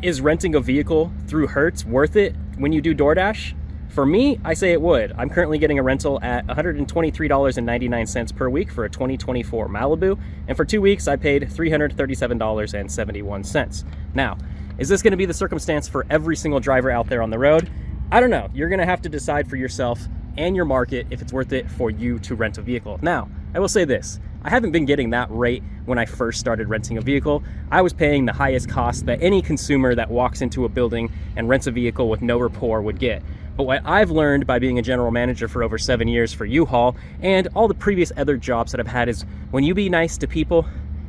Is renting a vehicle through Hertz worth it when you do DoorDash? For me, I say it would. I'm currently getting a rental at $123.99 per week for a 2024 Malibu, and for 2 weeks I paid $337.71. Now, is this going to be the circumstance for every single driver out there on the road? I don't know. You're going to have to decide for yourself and your market if it's worth it for you to rent a vehicle. Now, I will say this. I haven't been getting that rate when I first started renting a vehicle. I was paying the highest cost that any consumer that walks into a building and rents a vehicle with no rapport would get. But what I've learned by being a general manager for over 7 years for U-Haul and all the previous other jobs that I've had is when you be nice to people,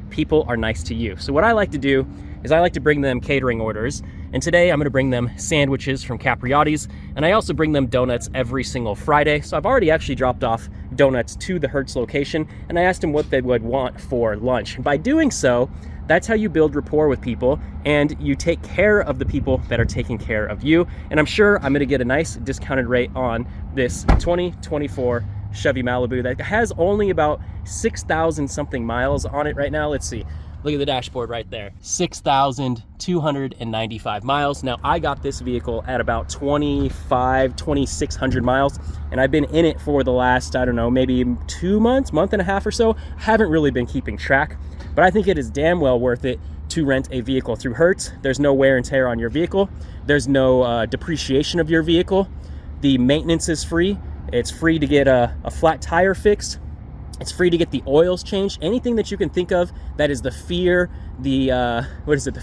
people are nice to you. So what I like to do is I like to bring them catering orders. And today I'm gonna bring them sandwiches from Capriotti's, and I also bring them donuts every single Friday. So I've already actually dropped off donuts to the Hertz location, and I asked them what they would want for lunch. And by doing so, that's how you build rapport with people, and you take care of the people that are taking care of you. And I'm sure I'm gonna get a nice discounted rate on this 2024 Chevy Malibu that has only about 6,000 something miles on it right now. Let's see. Look at the dashboard right there. 6,295 miles. Now, I got this vehicle at about 2,600 miles, and I've been in it for the last, I don't know, maybe 2 months, month and a half or so. Haven't really been keeping track, but I think it is damn well worth it to rent a vehicle through Hertz. There's no wear and tear on your vehicle. There's no depreciation of your vehicle. The maintenance is free. It's free to get a flat tire fixed. It's free to get the oils changed. Anything that you can think of that is the fear, the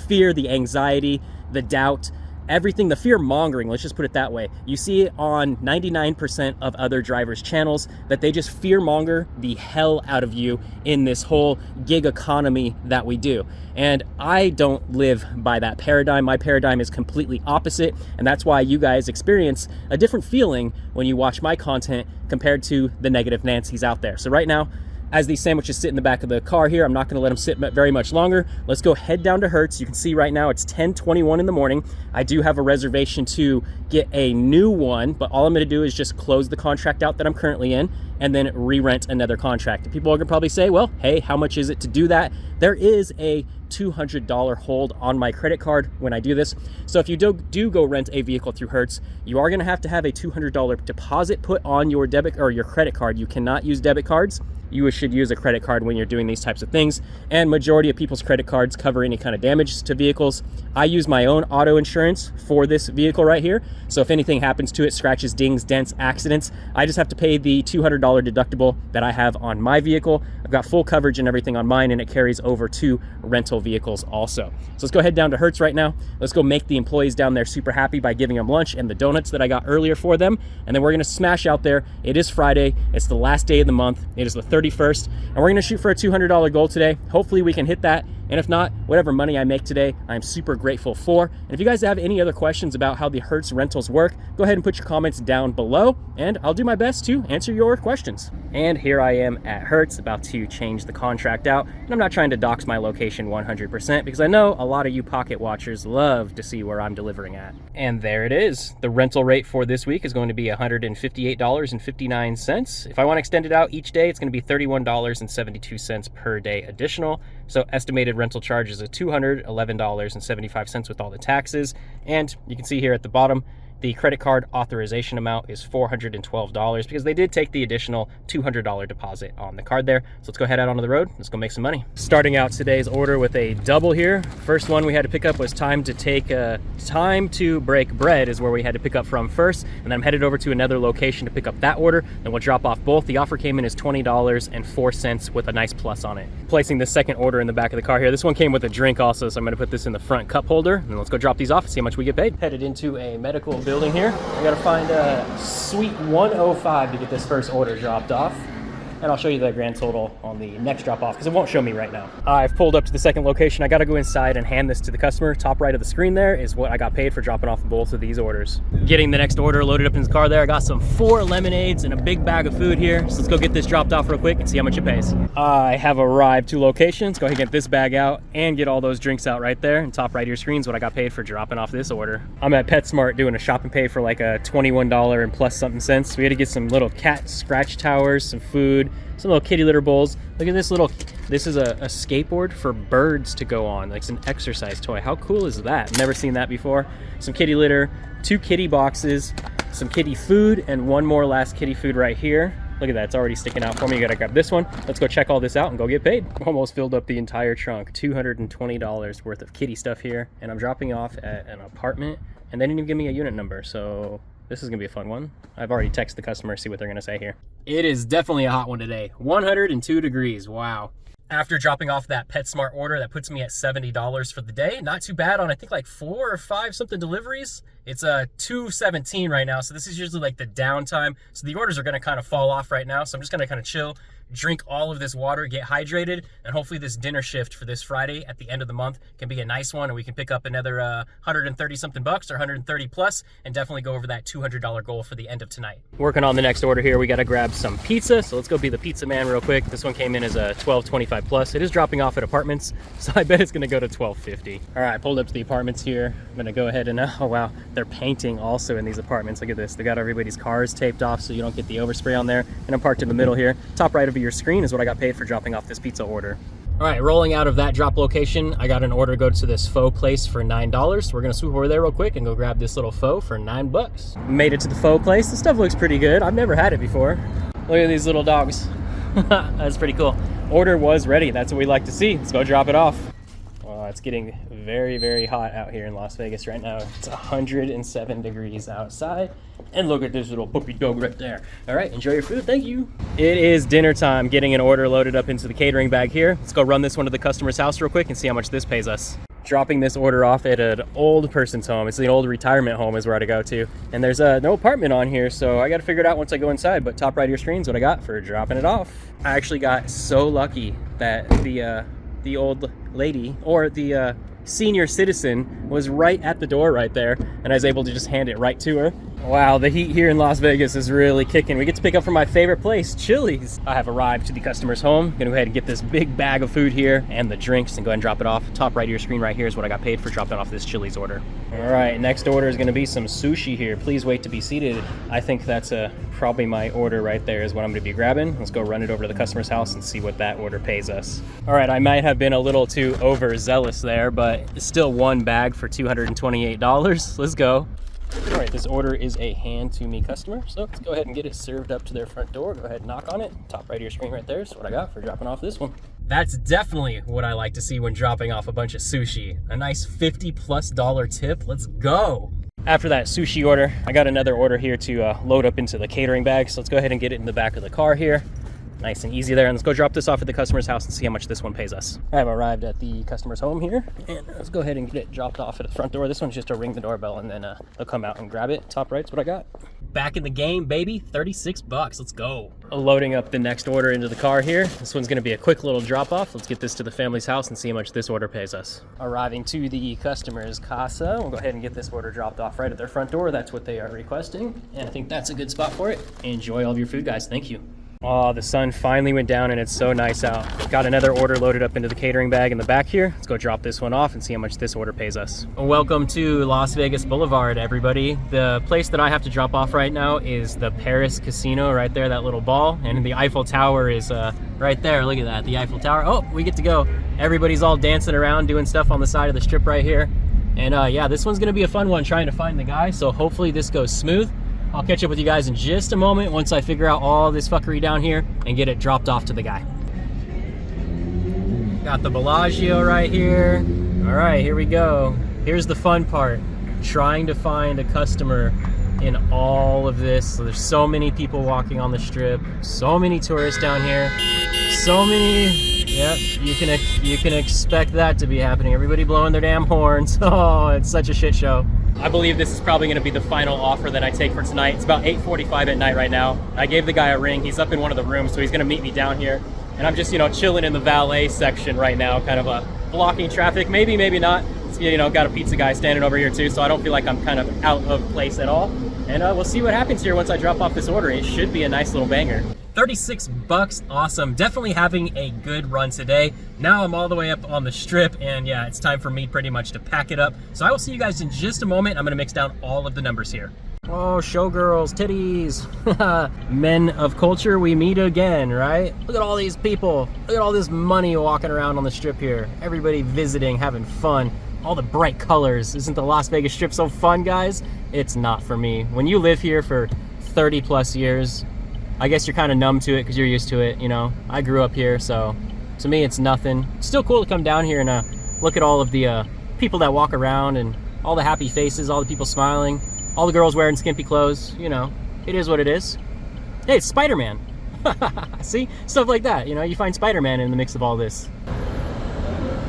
fear, the anxiety, the doubt, everything, the fear mongering, let's just put it that way. You see it on 99% of other drivers' channels that they just fear monger the hell out of you in this whole gig economy that we do. And I don't live by that paradigm. My paradigm is completely opposite. And that's why you guys experience a different feeling when you watch my content compared to the negative Nancy's out there. So right now, as these sandwiches sit in the back of the car here, I'm not gonna let them sit very much longer. Let's go head down to Hertz. You can see right now it's 10:21 in the morning. I do have a reservation to get a new one, but all I'm gonna do is just close the contract out that I'm currently in and then re-rent another contract. And people are gonna probably say, well, hey, how much is it to do that? There is a $200 hold on my credit card when I do this. So if you do go rent a vehicle through Hertz, you are gonna have to have a $200 deposit put on your debit or your credit card. You cannot use debit cards. You should use a credit card when you're doing these types of things. And majority of people's credit cards cover any kind of damage to vehicles. I use my own auto insurance for this vehicle right here. So if anything happens to it, scratches, dings, dents, accidents, I just have to pay the $200 deductible that I have on my vehicle. I've got full coverage and everything on mine, and it carries over to rental vehicles also. So let's go head down to Hertz right now. Let's go make the employees down there super happy by giving them lunch and the donuts that I got earlier for them. And then we're gonna smash out there. It is Friday. It's the last day of the month. It is the 31st, and we're gonna shoot for a $200 goal today. Hopefully we can hit that. And if not, whatever money I make today, I'm super grateful for. And if you guys have any other questions about how the Hertz rentals work, go ahead and put your comments down below, and I'll do my best to answer your questions. And here I am at Hertz, about to change the contract out. And I'm not trying to dox my location 100% because I know a lot of you pocket watchers love to see where I'm delivering at. And there it is. The rental rate for this week is going to be $158.59. If I want to extend it out each day, it's going to be $31.72 per day additional. So estimated rental charges of $211.75 with all the taxes. And you can see here at the bottom, the credit card authorization amount is $412 because they did take the additional $200 deposit on the card there. So let's go head out onto the road. Let's go make some money. Starting out today's order with a double here. First one we had to pick up was time to break bread is where we had to pick up from first. And then I'm headed over to another location to pick up that order. Then we'll drop off both. The offer came in as $20.04 with a nice plus on it. Placing the second order in the back of the car here. This one came with a drink also, so I'm gonna put this in the front cup holder. And let's go drop these off and see how much we get paid. Headed into a medical building here. I gotta find a suite 105 to get this first order dropped off. And I'll show you the grand total on the next drop off because it won't show me right now. I've pulled up to the second location. I got to go inside and hand this to the customer. Top right of the screen there is what I got paid for dropping off both of these orders. Getting the next order loaded up in the car there. I got some 4 lemonades and a big bag of food here. So let's go get this dropped off real quick and see how much it pays. I have arrived to locations. Go ahead and get this bag out and get all those drinks out right there. And top right of your screen is what I got paid for dropping off this order. I'm at PetSmart doing a shop and pay for like a $21 and plus something cents. We had to get some little cat scratch towers, some food, food, some little kitty litter bowls. Look at this this is a skateboard for birds to go on. Like, it's an exercise toy. How cool is that? Never seen that before. Some kitty litter, 2 kitty boxes, some kitty food, and one more last kitty food right here. Look at that, it's already sticking out for me. You gotta grab this one. Let's go check all this out and go get paid. Almost filled up the entire trunk. $220 worth of kitty stuff here. And I'm dropping off at an apartment, and they didn't even give me a unit number, so this is gonna be a fun one. I've already texted the customer, see what they're gonna say here. It is definitely a hot one today. 102 degrees, wow. After dropping off that PetSmart order, that puts me at $70 for the day. Not too bad on, I think, like 4 or 5 something deliveries. It's $217 right now, so this is usually like the downtime. So the orders are gonna kind of fall off right now, so I'm just gonna kind of chill, drink all of this water, get hydrated, and hopefully this dinner shift for this Friday at the end of the month can be a nice one, and we can pick up another 130 something bucks or 130 plus, and definitely go over that $200 goal for the end of tonight. Working on the next order here, we gotta grab some pizza, so let's go be the pizza man real quick. This one came in as a $12.25 plus. It is dropping off at apartments, so I bet it's gonna go to $12.50. All right, pulled up to the apartments here. I'm gonna go ahead and, oh wow, they're painting also in these apartments. Look at this, they got everybody's cars taped off so you don't get the overspray on there, and I'm parked in the middle here. Top right of your screen is what I got paid for dropping off this pizza order. All right, rolling out of that drop location, I got an order to go to this faux place for $9. We're gonna swoop over there real quick and go grab this little faux for $9. Made it to the faux place. The stuff looks pretty good. I've never had it before. Look at these little dogs. That's pretty cool. Order was ready. That's what we like to see. Let's go drop it off. It's getting very, very hot out here in Las Vegas right now. It's 107 degrees outside. And look at this little puppy dog right there. All right, enjoy your food, thank you. It is dinner time, getting an order loaded up into the catering bag here. Let's go run this one to the customer's house real quick and see how much this pays us. Dropping this order off at an old person's home. It's the old retirement home is where I go to. And there's no apartment on here, so I gotta figure it out once I go inside, but top right of your screen is what I got for dropping it off. I actually got so lucky that the old lady, or the senior citizen, was right at the door right there, and I was able to just hand it right to her. Wow, the heat here in Las Vegas is really kicking. We get to pick up from my favorite place, Chili's. I have arrived to the customer's home. Gonna go ahead and get this big bag of food here and the drinks and go ahead and drop it off. Top right of your screen right here is what I got paid for dropping off this Chili's order. All right, next order is gonna be some sushi here. Please wait to be seated. I think that's probably my order right there is what I'm gonna be grabbing. Let's go run it over to the customer's house and see what that order pays us. All right, I might have been a little too overzealous there, but it's still one bag for $228. Let's go. All right, this order is a hand-to-me customer, so let's go ahead and get it served up to their front door. Go ahead and knock on it. Top right of your screen right there is what I got for dropping off this one. That's definitely what I like to see when dropping off a bunch of sushi. A nice $50+ tip. Let's go. After that sushi order, I got another order here to load up into the catering bag, so let's go ahead and get it in the back of the car here. Nice and easy there, and let's go drop this off at the customer's house and see how much this one pays us. I have arrived at the customer's home here, and let's go ahead and get it dropped off at the front door. This one's just to ring the doorbell, and then they'll come out and grab it. Top right's what I got. Back in the game, baby. 36 bucks. Let's go. Loading up the next order into the car here. This one's gonna be a quick little drop off. Let's get this to the family's house and see how much this order pays us. Arriving to the customer's casa. We'll go ahead and get this order dropped off right at their front door. That's what they are requesting, and I think that's a good spot for it. Enjoy all of your food, guys. Thank you. Oh, the sun finally went down and it's so nice out. Got another order loaded up into the catering bag in the back here. Let's go drop this one off and see how much this order pays us. Welcome to Las Vegas Boulevard, everybody. The place that I have to drop off right now is the Paris Casino right there, that little ball. And the Eiffel Tower is right there. Look at that, the Eiffel Tower. Oh, we get to go. Everybody's all dancing around, doing stuff on the side of the strip right here. And yeah, this one's gonna be a fun one trying to find the guy. So hopefully this goes smooth. I'll catch up with you guys in just a moment once I figure out all this fuckery down here and get it dropped off to the guy. Got the Bellagio right here. All right, here we go. Here's the fun part, trying to find a customer in all of this. So there's so many people walking on the strip, so many tourists down here, so many, yep, you can expect that to be happening. Everybody blowing their damn horns. Oh, it's such a shit show. I believe this is probably gonna be the final offer that I take for tonight. It's about 8:45 at night right now. I gave the guy a ring. He's up in one of the rooms, so he's gonna meet me down here. And I'm just, chilling in the valet section right now, kind of blocking traffic. Maybe, maybe not. It's, got a pizza guy standing over here too, so I don't feel like I'm kind of out of place at all. And we'll see what happens here once I drop off this order. It should be a nice little banger. 36 bucks, awesome. Definitely having a good run today. Now I'm all the way up on the strip, and yeah, it's time for me pretty much to pack it up. So I will see you guys in just a moment. I'm gonna mix down all of the numbers here. Oh, showgirls, titties. Men of culture, we meet again, right? Look at all these people. Look at all this money walking around on the strip here. Everybody visiting, having fun. All the bright colors. Isn't the Las Vegas Strip so fun, guys? It's not for me. When you live here for 30 plus years, I guess you're kind of numb to it because you're used to it, you know? I grew up here, so to me it's nothing. It's still cool to come down here and look at all of the people that walk around and all the happy faces, all the people smiling. All the girls wearing skimpy clothes, you know, it is what it is. Hey, it's Spider-Man. See? Stuff like that, you know, you find Spider-Man in the mix of all this.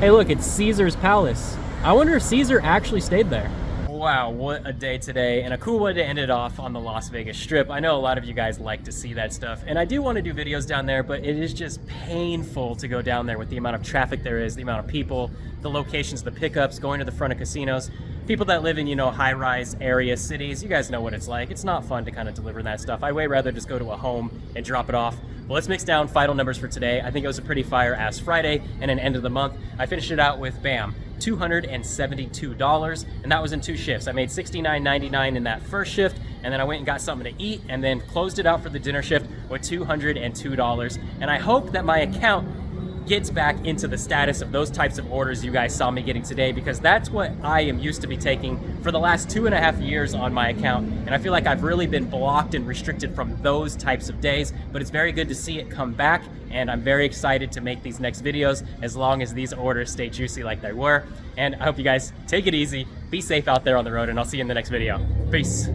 Hey, look, it's Caesar's Palace. I wonder if Caesar actually stayed there. Wow, what a day today, and a cool way to end it off on the Las Vegas Strip. I know a lot of you guys like to see that stuff, and I do want to do videos down there, but it is just painful to go down there with the amount of traffic there is, the amount of people, the locations, the pickups, going to the front of casinos. People that live in, you know, high-rise area cities, you guys know what it's like. It's not fun to kind of deliver that stuff. I'd way rather just go to a home and drop it off. Well, let's mix down final numbers for today. I think it was a pretty fire ass Friday and an end of the month. I finished it out with, bam, $272, and that was in 2 shifts. I made $69.99 in that first shift, and then I went and got something to eat, and then closed it out for the dinner shift with $202. And I hope that my account gets back into the status of those types of orders you guys saw me getting today, because that's what I am used to be taking for the last 2.5 years on my account, and I feel like I've really been blocked and restricted from those types of days. But it's very good to see it come back, and I'm very excited to make these next videos as long as these orders stay juicy like they were. And I hope you guys take it easy, be safe out there on the road, and I'll see you in the next video. Peace.